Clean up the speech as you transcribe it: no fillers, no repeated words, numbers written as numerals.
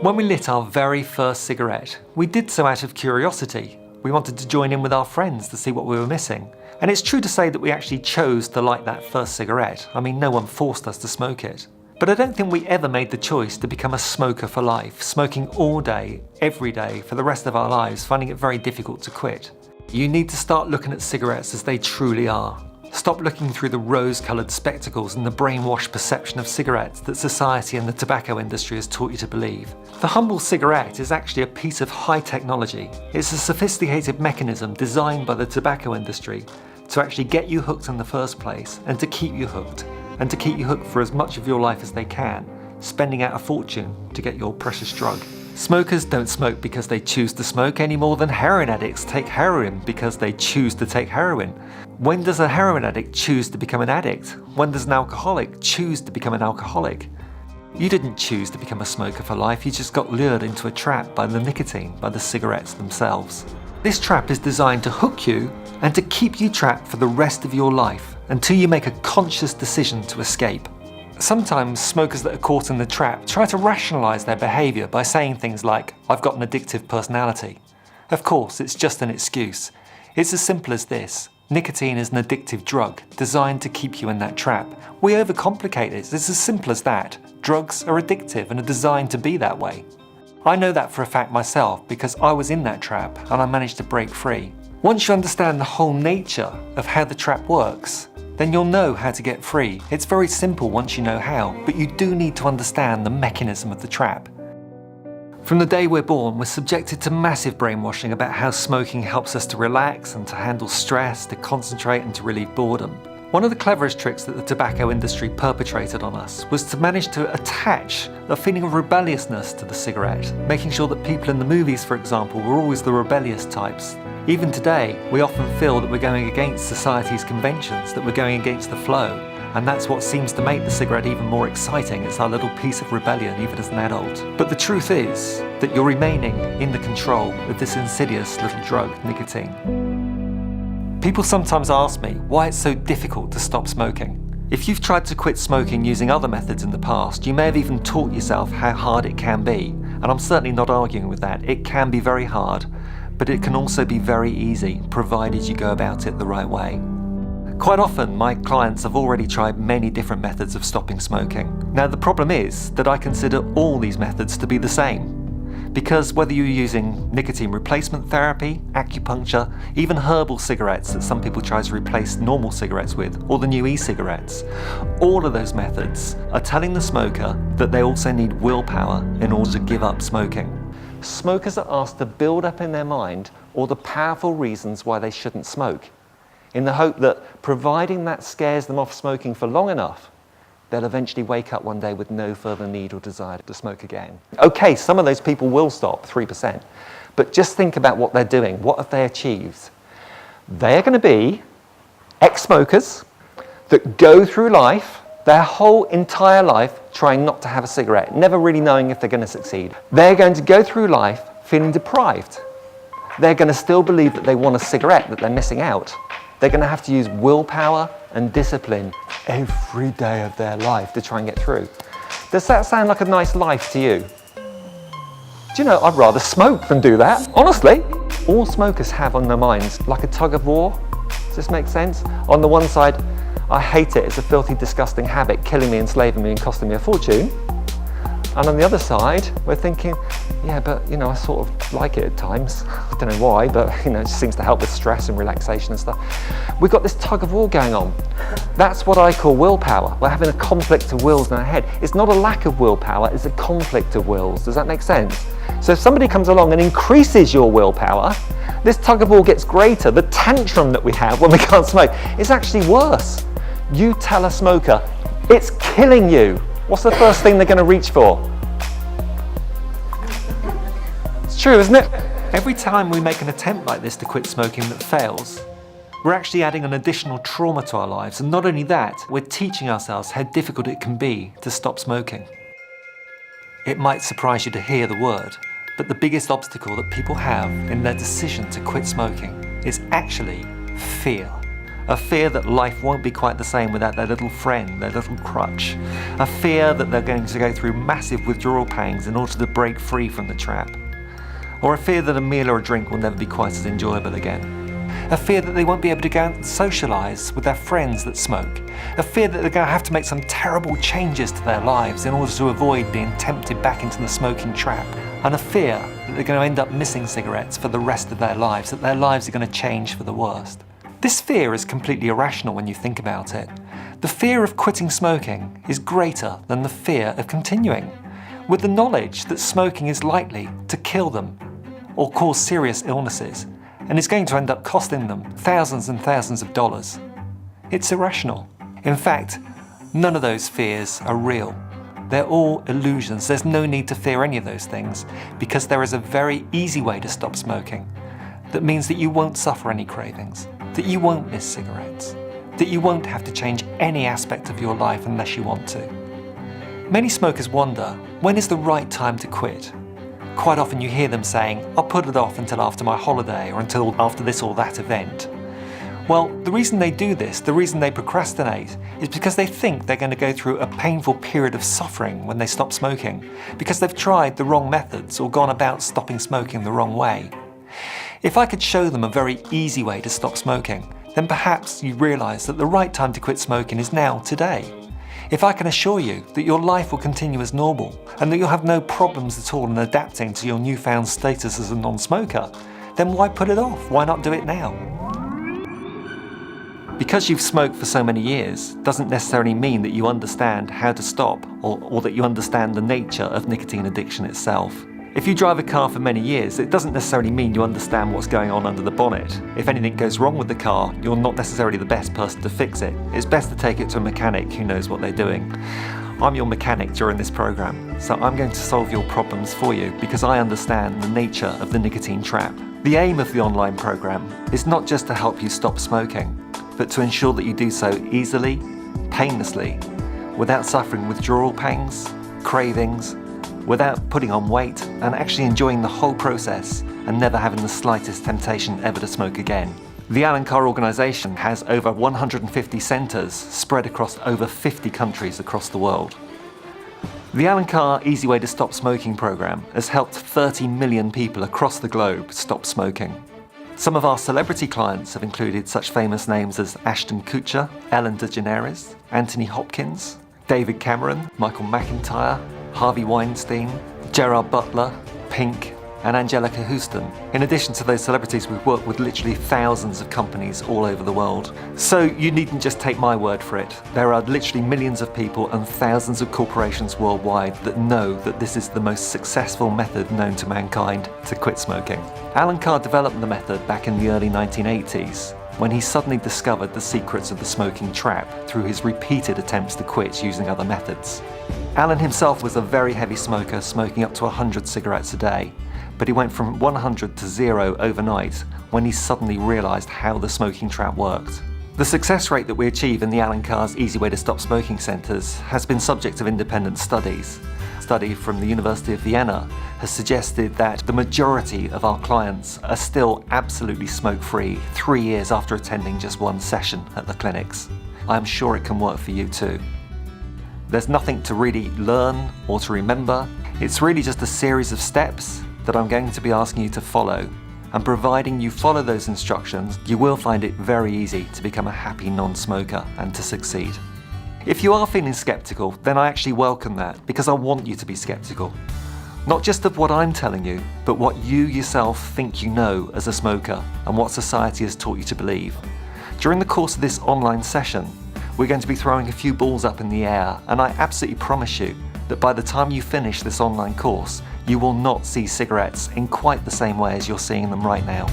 When we lit our very first cigarette, we did so out of curiosity. We wanted to join in with our friends to see what we were missing. And it's true to say that we actually chose to light that first cigarette. I mean, no one forced us to smoke it. But I don't think we ever made the choice to become a smoker for life, smoking all day, every day, for the rest of our lives, finding it very difficult to quit. You need to start looking at cigarettes as they truly are. Stop looking through the rose-coloured spectacles and the brainwashed perception of cigarettes that society and the tobacco industry has taught you to believe. The humble cigarette is actually a piece of high technology. It's a sophisticated mechanism designed by the tobacco industry to actually get you hooked in the first place and to keep you hooked. And to keep you hooked for as much of your life as they can, spending out a fortune to get your precious drug. Smokers don't smoke because they choose to smoke any more than heroin addicts take heroin because they choose to take heroin. When does a heroin addict choose to become an addict? When does an alcoholic choose to become an alcoholic? You didn't choose to become a smoker for life, you just got lured into a trap by the nicotine, by the cigarettes themselves. This trap is designed to hook you and to keep you trapped for the rest of your life until you make a conscious decision to escape. Sometimes smokers that are caught in the trap try to rationalise their behaviour by saying things like, "I've got an addictive personality." Of course, it's just an excuse. It's as simple as this. Nicotine is an addictive drug designed to keep you in that trap. We overcomplicate it. It's as simple as that. Drugs are addictive and are designed to be that way. I know that for a fact myself because I was in that trap and I managed to break free. Once you understand the whole nature of how the trap works, then you'll know how to get free. It's very simple once you know how, but you do need to understand the mechanism of the trap. From the day we're born, we're subjected to massive brainwashing about how smoking helps us to relax and to handle stress, to concentrate and to relieve boredom. One of the cleverest tricks that the tobacco industry perpetrated on us was to manage to attach a feeling of rebelliousness to the cigarette, making sure that people in the movies, for example, were always the rebellious types. Even today, we often feel that we're going against society's conventions, that we're going against the flow, and that's what seems to make the cigarette even more exciting. It's our little piece of rebellion, even as an adult. But the truth is that you're remaining in the control of this insidious little drug, nicotine. People sometimes ask me why it's so difficult to stop smoking. If you've tried to quit smoking using other methods in the past, you may have even taught yourself how hard it can be. And I'm certainly not arguing with that. It can be very hard, but it can also be very easy, provided you go about it the right way. Quite often, my clients have already tried many different methods of stopping smoking. Now, the problem is that I consider all these methods to be the same. Because whether you're using nicotine replacement therapy, acupuncture, even herbal cigarettes that some people try to replace normal cigarettes with, or the new e-cigarettes, all of those methods are telling the smoker that they also need willpower in order to give up smoking. Smokers are asked to build up in their mind all the powerful reasons why they shouldn't smoke, in the hope that providing that scares them off smoking for long enough, they'll eventually wake up one day with no further need or desire to smoke again. Okay, some of those people will stop, 3%, but just think about what they're doing. What have they achieved? They're going to be ex-smokers that go through life, their whole entire life, trying not to have a cigarette, never really knowing if they're going to succeed. They're going to go through life feeling deprived. They're going to still believe that they want a cigarette, that they're missing out. They're going to have to use willpower and discipline every day of their life to try and get through. Does that sound like a nice life to you? Do you know, I'd rather smoke than do that, honestly. All smokers have on their minds like a tug of war. Does this make sense? On the one side, I hate it, it's a filthy, disgusting habit, killing me, enslaving me and costing me a fortune. And on the other side, we're thinking, yeah, but you know, I sort of like it at times. I don't know why, but you know, it just seems to help with stress and relaxation and stuff. We've got this tug of war going on. That's what I call willpower. We're having a conflict of wills in our head. It's not a lack of willpower, it's a conflict of wills. Does that make sense? So if somebody comes along and increases your willpower, this tug of war gets greater. The tantrum that we have when we can't smoke is actually worse. You tell a smoker, it's killing you. What's the first thing they're going to reach for? It's true, isn't it? Every time we make an attempt like this to quit smoking that fails, we're actually adding an additional trauma to our lives. And not only that, we're teaching ourselves how difficult it can be to stop smoking. It might surprise you to hear the word, but the biggest obstacle that people have in their decision to quit smoking is actually fear. A fear that life won't be quite the same without their little friend, their little crutch. A fear that they're going to go through massive withdrawal pangs in order to break free from the trap. Or a fear that a meal or a drink will never be quite as enjoyable again. A fear that they won't be able to go out and socialise with their friends that smoke. A fear that they're going to have to make some terrible changes to their lives in order to avoid being tempted back into the smoking trap. And a fear that they're going to end up missing cigarettes for the rest of their lives, that their lives are going to change for the worst. This fear is completely irrational when you think about it. The fear of quitting smoking is greater than the fear of continuing, with the knowledge that smoking is likely to kill them or cause serious illnesses, and is going to end up costing them thousands and thousands of dollars. It's irrational. In fact, none of those fears are real. They're all illusions. There's no need to fear any of those things, because there is a very easy way to stop smoking that means that you won't suffer any cravings, that you won't miss cigarettes, that you won't have to change any aspect of your life unless you want to. Many smokers wonder, when is the right time to quit? Quite often you hear them saying, I'll put it off until after my holiday or until after this or that event. Well, the reason they do this, the reason they procrastinate, is because they think they're going to go through a painful period of suffering when they stop smoking, because they've tried the wrong methods or gone about stopping smoking the wrong way. If I could show them a very easy way to stop smoking, then perhaps you'd realise that the right time to quit smoking is now, today. If I can assure you that your life will continue as normal and that you'll have no problems at all in adapting to your newfound status as a non-smoker, then why put it off? Why not do it now? Because you've smoked for so many years doesn't necessarily mean that you understand how to stop or that you understand the nature of nicotine addiction itself. If you drive a car for many years, it doesn't necessarily mean you understand what's going on under the bonnet. If anything goes wrong with the car, you're not necessarily the best person to fix it. It's best to take it to a mechanic who knows what they're doing. I'm your mechanic during this program, so I'm going to solve your problems for you because I understand the nature of the nicotine trap. The aim of the online program is not just to help you stop smoking, but to ensure that you do so easily, painlessly, without suffering withdrawal pangs, cravings, without putting on weight, and actually enjoying the whole process and never having the slightest temptation ever to smoke again. The Alan Carr organisation has over 150 centres spread across over 50 countries across the world. The Alan Carr Easy Way to Stop Smoking programme has helped 30 million people across the globe stop smoking. Some of our celebrity clients have included such famous names as Ashton Kutcher, Ellen DeGeneres, Anthony Hopkins, David Cameron, Michael McIntyre, Harvey Weinstein, Gerard Butler, Pink, and Angelica Houston. In addition to those celebrities, we've worked with literally thousands of companies all over the world. So you needn't just take my word for it. There are literally millions of people and thousands of corporations worldwide that know that this is the most successful method known to mankind to quit smoking. Alan Carr developed the method back in the early 1980s, when he suddenly discovered the secrets of the smoking trap through his repeated attempts to quit using other methods. Alan himself was a very heavy smoker, smoking up to 100 cigarettes a day, but he went from 100 to 0 overnight when he suddenly realised how the smoking trap worked. The success rate that we achieve in the Alan Carr's Easy Way to Stop Smoking centres has been subject of independent studies. A study from the University of Vienna has suggested that the majority of our clients are still absolutely smoke-free 3 years after attending just one session at the clinics. I'm sure it can work for you too. There's nothing to really learn or to remember. It's really just a series of steps that I'm going to be asking you to follow. And providing you follow those instructions, you will find it very easy to become a happy non-smoker and to succeed. If you are feeling skeptical, then I actually welcome that, because I want you to be skeptical. Not just of what I'm telling you, but what you yourself think you know as a smoker and what society has taught you to believe. During the course of this online session, we're going to be throwing a few balls up in the air, and I absolutely promise you that by the time you finish this online course, you will not see cigarettes in quite the same way as you're seeing them right now.